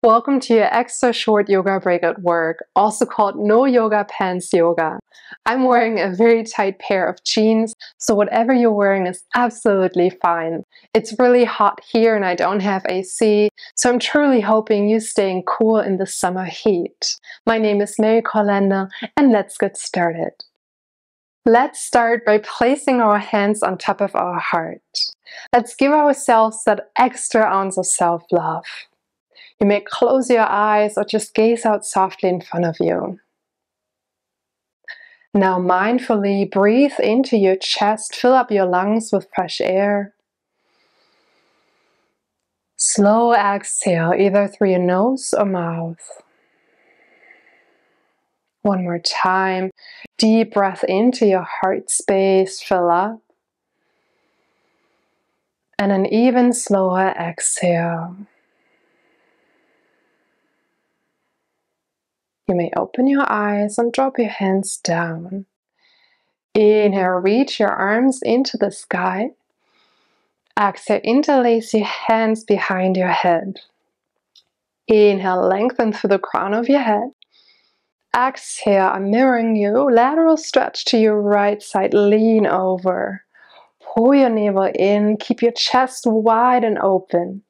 Welcome to your extra short yoga break at work, also called no yoga pants yoga. I'm wearing a very tight pair of jeans, so whatever you're wearing is absolutely fine. It's really hot here and I don't have AC, so I'm truly hoping you're staying cool in the summer heat. My name is Mary Corlander and let's get started. Let's start by placing our hands on top of our heart. Let's give ourselves that extra ounce of self-love. You may close your eyes or just gaze out softly in front of you. Now mindfully breathe into your chest, fill up your lungs with fresh air. Slow exhale either through your nose or mouth. One more time, deep breath into your heart space, fill up. And an even slower exhale. You may open your eyes and drop your hands down. Inhale, reach your arms into the sky. Exhale, interlace your hands behind your head. Inhale, lengthen through the crown of your head. Exhale, I'm mirroring you. Lateral stretch to your right side, lean over. Pull your navel in, keep your chest wide and open.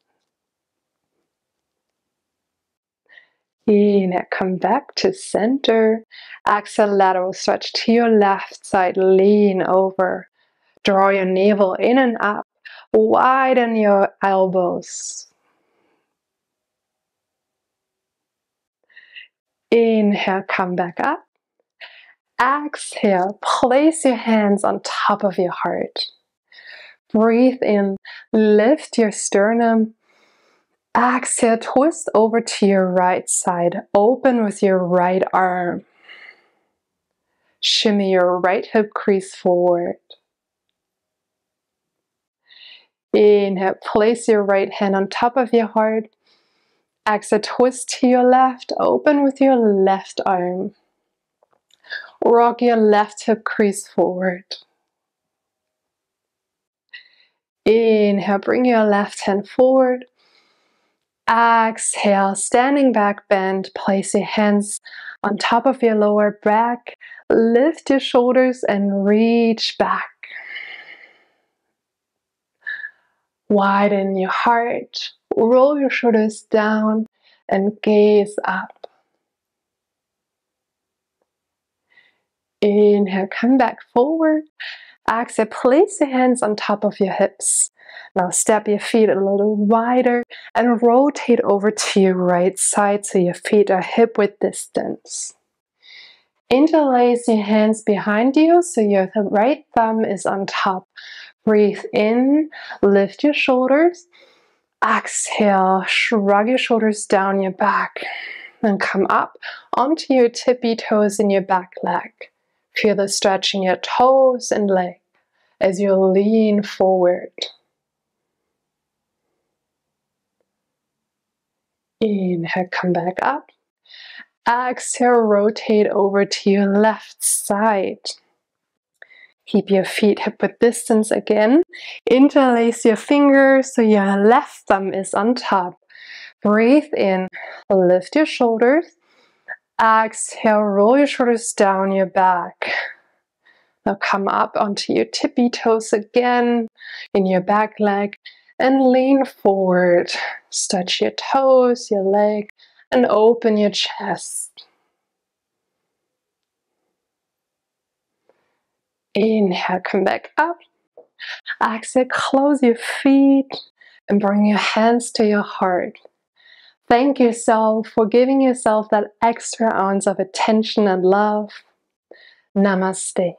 Inhale, come back to center. Exhale, lateral stretch to your left side, lean over. Draw your navel in and up. Widen your elbows. Inhale, come back up. Exhale, place your hands on top of your heart. Breathe in, lift your sternum. Exhale, twist over to your right side. Open with your right arm. Shimmy your right hip crease forward. Inhale, place your right hand on top of your heart. Exhale, twist to your left. Open with your left arm. Rock your left hip crease forward. Inhale, bring your left hand forward. Exhale, standing back bend, place your hands on top of your lower back, lift your shoulders and reach back. Widen your heart, roll your shoulders down and gaze up. Inhale, come back forward. Exhale, place your hands on top of your hips. Now step your feet a little wider and rotate over to your right side so your feet are hip width distance. Interlace your hands behind you so your right thumb is on top. Breathe in, lift your shoulders. Exhale, shrug your shoulders down your back and come up onto your tippy toes in your back leg. Feel the stretch in your toes and leg as you lean forward. Inhale, come back up. Exhale, rotate over to your left side. Keep your feet hip width distance again. Interlace your fingers so your left thumb is on top. Breathe in, lift your shoulders. Exhale, roll your shoulders down your back. Now come up onto your tippy toes again in your back leg and lean forward. Stretch your toes, your leg, and open your chest. Inhale, come back up. Exhale, close your feet and bring your hands to your heart. Thank yourself for giving yourself that extra ounce of attention and love. Namaste.